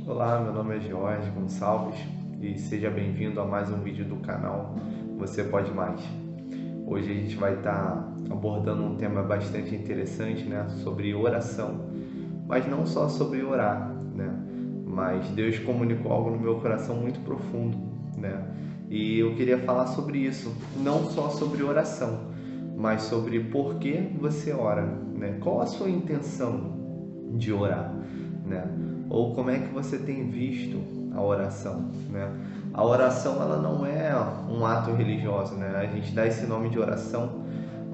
Olá, meu nome é Jorge Gonçalves e seja bem-vindo a mais um vídeo do canal Você Pode Mais. Hoje a gente vai estar abordando um tema bastante interessante, né, sobre oração, mas não só sobre orar, né, mas Deus comunicou algo no meu coração muito profundo, né, e eu queria falar sobre isso, não só sobre oração, mas sobre por que você ora, né, qual a sua intenção de orar, né? Ou como é que você tem visto a oração, né? A oração, ela não é um ato religioso, né? A gente dá esse nome de oração,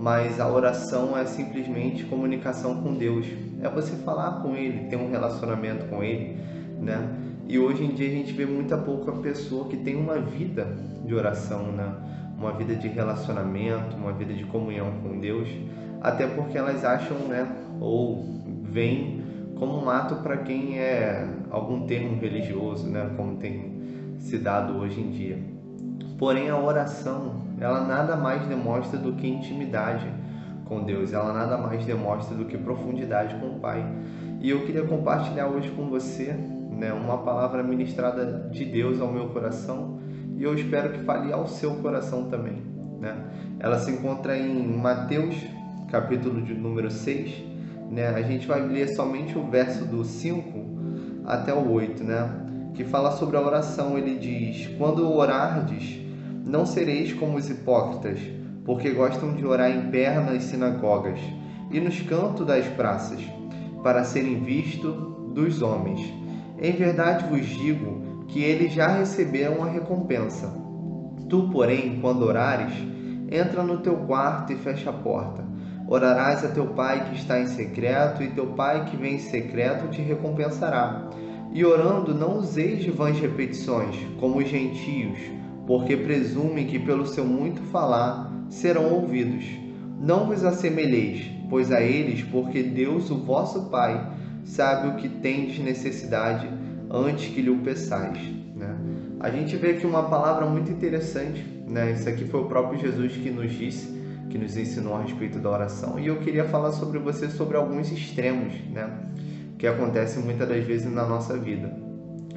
mas a oração é simplesmente comunicação com Deus. É você falar com Ele, ter um relacionamento com Ele, né? E hoje em dia a gente vê muita pouca pessoa que tem uma vida de oração, né? Uma vida de relacionamento, uma vida de comunhão com Deus, até porque elas acham, né? Ou veem como um ato para quem é algum termo religioso, né? Como tem se dado hoje em dia. Porém, a oração, ela nada mais demonstra do que intimidade com Deus, ela nada mais demonstra do que profundidade com o Pai. E eu queria compartilhar hoje com você, né, uma palavra ministrada de Deus ao meu coração, e eu espero que fale ao seu coração também, né? Ela se encontra em Mateus, capítulo de número 6, né? A gente vai ler somente o verso do 5 até o 8, né? Que fala sobre a oração. Ele diz: quando orardes, não sereis como os hipócritas, porque gostam de orar em pé nas sinagogas e nos cantos das praças, para serem vistos dos homens. Em verdade vos digo que eles já receberam a recompensa. Tu, porém, quando orares, entra no teu quarto e fecha a porta. Orarás a teu Pai que está em secreto, e teu Pai que vem em secreto te recompensará. E orando, não useis de vãs repetições, como os gentios, porque presumem que pelo seu muito falar serão ouvidos. Não vos assemelheis, pois a eles, porque Deus, o vosso Pai, sabe o que tendes necessidade antes que lhe o peçais, né? A gente vê aqui uma palavra muito interessante, né? Isso aqui foi o próprio Jesus que nos disse, que nos ensinou a respeito da oração, e eu queria falar sobre você sobre alguns extremos, né, que acontecem muitas das vezes na nossa vida.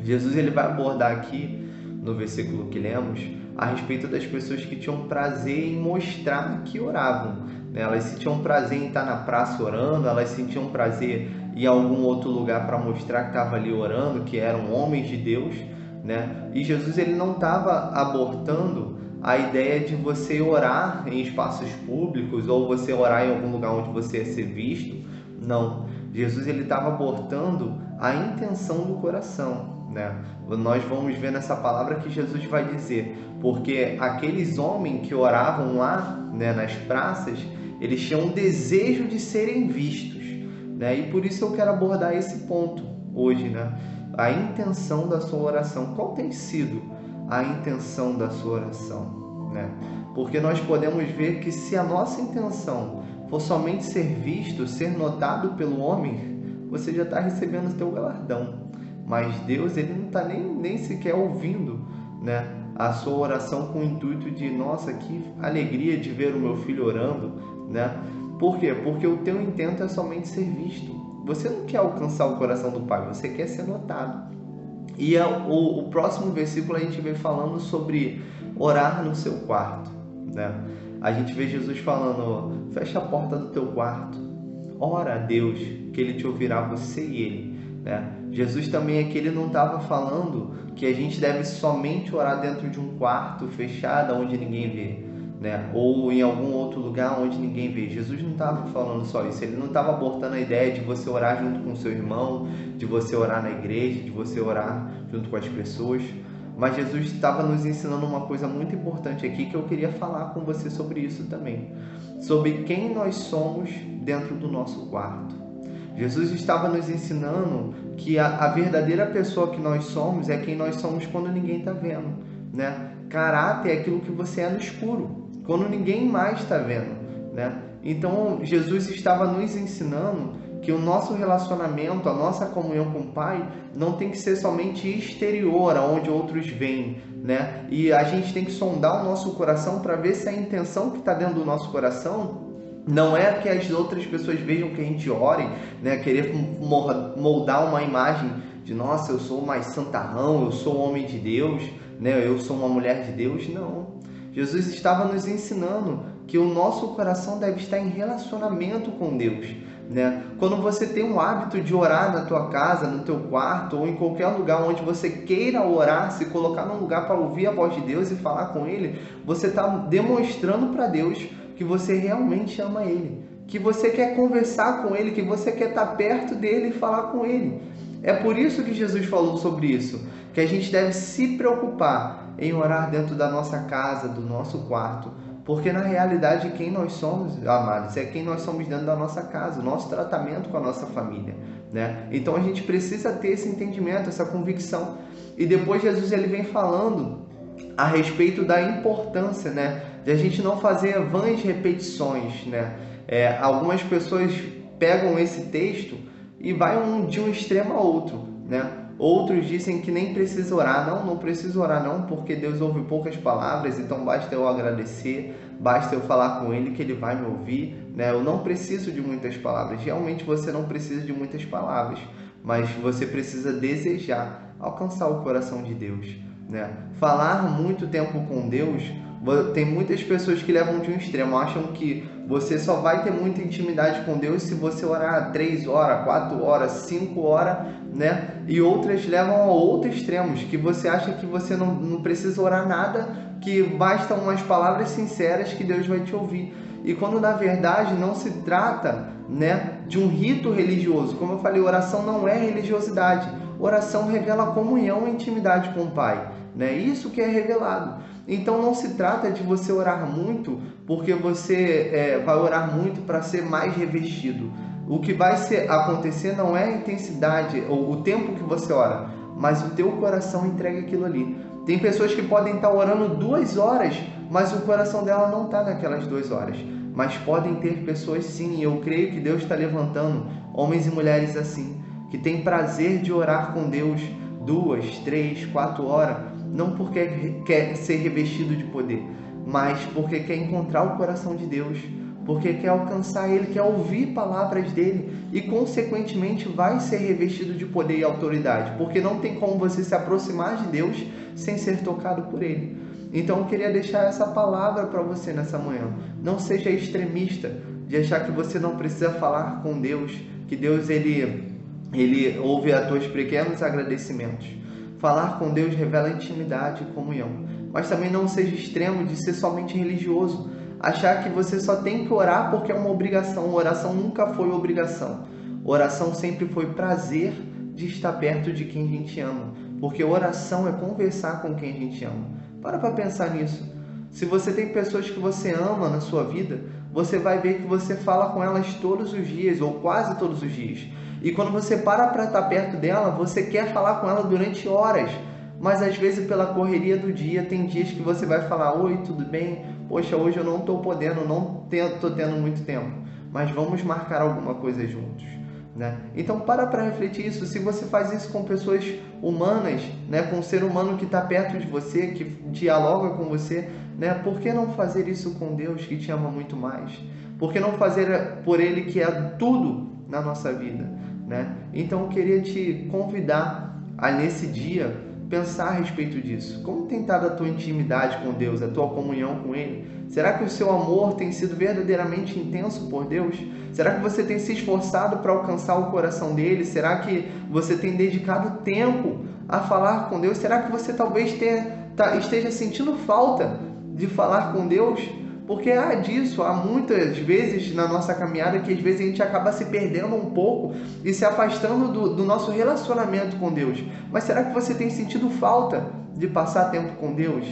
Jesus, ele vai abordar aqui no versículo que lemos a respeito das pessoas que tinham prazer em mostrar que oravam, né? Elas sentiam prazer em estar na praça orando, elas sentiam prazer em ir a algum outro lugar para mostrar que estava ali orando, que eram homens de Deus, né? E Jesus, ele não estava abortando a ideia de você orar em espaços públicos ou você orar em algum lugar onde você ia ser visto. Não. Jesus, ele estava abortando a intenção do coração, né? Nós vamos ver nessa palavra que Jesus vai dizer, porque aqueles homens que oravam lá, né, nas praças, eles tinham um desejo de serem vistos, né? E por isso eu quero abordar esse ponto hoje, né? A intenção da sua oração. Qual tem sido a intenção da sua oração, né? Porque nós podemos ver que se a nossa intenção for somente ser visto, ser notado pelo homem, você já está recebendo o teu galardão. Mas Deus, ele não está nem sequer ouvindo, né, a sua oração com o intuito de, nossa, que alegria de ver o meu filho orando, né? Por quê? Porque o teu intento é somente ser visto. Você não quer alcançar o coração do Pai, você quer ser notado. E o próximo versículo a gente vem falando sobre orar no seu quarto, né? A gente vê Jesus falando: fecha a porta do teu quarto, ora a Deus, que Ele te ouvirá, você e Ele, né? Jesus também aqui, ele não estava falando que a gente deve somente orar dentro de um quarto fechado onde ninguém vê, né? Ou em algum outro lugar onde ninguém vê. Jesus não estava falando só isso, ele não estava abortando a ideia de você orar junto com o seu irmão, de você orar na igreja, de você orar junto com as pessoas. Mas Jesus estava nos ensinando uma coisa muito importante aqui, que eu queria falar com você sobre isso também, sobre quem nós somos dentro do nosso quarto. Jesus estava nos ensinando que a verdadeira pessoa que nós somos é quem nós somos quando ninguém está vendo, né? Caráter é aquilo que você é no escuro, quando ninguém mais está vendo, né? Então, Jesus estava nos ensinando que o nosso relacionamento, a nossa comunhão com o Pai, não tem que ser somente exterior, aonde outros veem, né? E a gente tem que sondar o nosso coração para ver se a intenção que está dentro do nosso coração Não é que as outras pessoas vejam que a gente ore, né? Querer moldar uma imagem de, nossa, eu sou mais santarrão, eu sou um homem de Deus, né? Eu sou uma mulher de Deus. Não. Jesus estava nos ensinando que o nosso coração deve estar em relacionamento com Deus, né? Quando você tem um hábito de orar na tua casa, no teu quarto ou em qualquer lugar onde você queira orar, se colocar num lugar para ouvir a voz de Deus e falar com Ele, você está demonstrando para Deus que você realmente ama Ele, que você quer conversar com Ele, que você quer estar perto dele e falar com Ele. É por isso que Jesus falou sobre isso, que a gente deve se preocupar em orar dentro da nossa casa, do nosso quarto, porque na realidade quem nós somos, amados, é quem nós somos dentro da nossa casa, o nosso tratamento com a nossa família, né? Então a gente precisa ter esse entendimento, essa convicção. E depois Jesus ele vem falando a respeito da importância, né, de a gente não fazer vãs repetições, né? Algumas pessoas pegam esse texto e vai de um extremo a outro, né? Outros dizem que nem precisa orar. Não precisa orar não, porque Deus ouve poucas palavras, então basta eu agradecer, basta eu falar com Ele que Ele vai me ouvir, né? Eu não preciso de muitas palavras. Realmente você não precisa de muitas palavras, mas você precisa desejar alcançar o coração de Deus, né? Falar muito tempo com Deus, tem muitas pessoas que levam de um extremo, acham que você só vai ter muita intimidade com Deus se você orar 3 horas, 4 horas, 5 horas, né? E outras levam a outros extremos, que você acha que você não precisa orar nada, que bastam umas palavras sinceras que Deus vai te ouvir. E quando na verdade não se trata, né, de um rito religioso. Como eu falei, oração não é religiosidade. Oração revela comunhão e intimidade com o Pai, né? Isso que é revelado. Então não se trata de você orar muito porque você vai orar muito para ser mais revestido. O que vai acontecer não é a intensidade ou o tempo que você ora, mas o teu coração entrega aquilo ali. Tem pessoas que podem estar orando 2 horas, mas o coração dela não está naquelas 2 horas. Mas podem ter pessoas sim, e eu creio que Deus está levantando homens e mulheres assim, que têm prazer de orar com Deus 2, 3, 4 horas, não porque quer ser revestido de poder, mas porque quer encontrar o coração de Deus, porque quer alcançar Ele, quer ouvir palavras dEle e, consequentemente, vai ser revestido de poder e autoridade, porque não tem como você se aproximar de Deus sem ser tocado por Ele. Então, eu queria deixar essa palavra para você nessa manhã. Não seja extremista de achar que você não precisa falar com Deus, que Deus, Ele ouve a teus pequenos agradecimentos. Falar com Deus revela intimidade e comunhão. Mas também não seja extremo de ser somente religioso. Achar que você só tem que orar porque é uma obrigação. Oração nunca foi obrigação. Oração sempre foi prazer de estar perto de quem a gente ama. Porque oração é conversar com quem a gente ama. Para pensar nisso. Se você tem pessoas que você ama na sua vida, você vai ver que você fala com elas todos os dias, ou quase todos os dias. E quando você para estar perto dela, você quer falar com ela durante horas. Mas às vezes pela correria do dia, tem dias que você vai falar: oi, tudo bem? Poxa, hoje eu não estou podendo, não estou tendo muito tempo. Mas vamos marcar alguma coisa juntos, né? Então para refletir isso. Se você faz isso com pessoas humanas, né, com um ser humano que está perto de você, que dialoga com você, né, por que não fazer isso com Deus que te ama muito mais? Por que não fazer por Ele que é tudo na nossa vida, né? Então eu queria te convidar a nesse dia pensar a respeito disso. Como tem estado a tua intimidade com Deus, a tua comunhão com Ele? Será que o seu amor tem sido verdadeiramente intenso por Deus? Será que você tem se esforçado para alcançar o coração dele? Será que você tem dedicado tempo a falar com Deus? Será que você talvez esteja sentindo falta de falar com Deus? Porque há muitas vezes na nossa caminhada que às vezes a gente acaba se perdendo um pouco e se afastando do nosso relacionamento com Deus. Mas será que você tem sentido falta de passar tempo com Deus?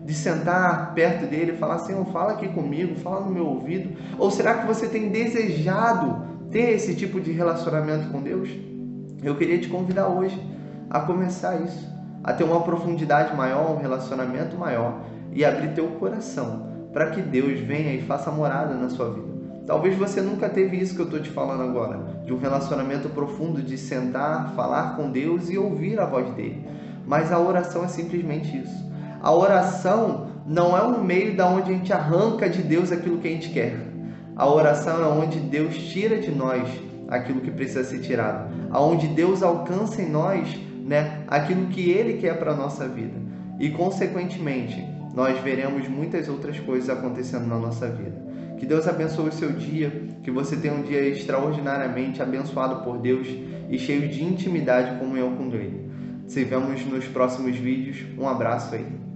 De sentar perto dele e falar: Senhor, fala aqui comigo, fala no meu ouvido? Ou será que você tem desejado ter esse tipo de relacionamento com Deus? Eu queria te convidar hoje a começar isso, a ter uma profundidade maior, um relacionamento maior e abrir teu coração para que Deus venha e faça morada na sua vida. Talvez você nunca teve isso que eu estou te falando agora, de um relacionamento profundo, de sentar, falar com Deus e ouvir a voz dele. Mas a oração é simplesmente isso. A oração não é um meio da onde a gente arranca de Deus aquilo que a gente quer. A oração é onde Deus tira de nós aquilo que precisa ser tirado, aonde Deus alcança em nós, né, aquilo que Ele quer para a nossa vida. E, consequentemente, nós veremos muitas outras coisas acontecendo na nossa vida. Que Deus abençoe o seu dia, que você tenha um dia extraordinariamente abençoado por Deus e cheio de intimidade e comunhão com Ele. Se vemos nos próximos vídeos. Um abraço aí.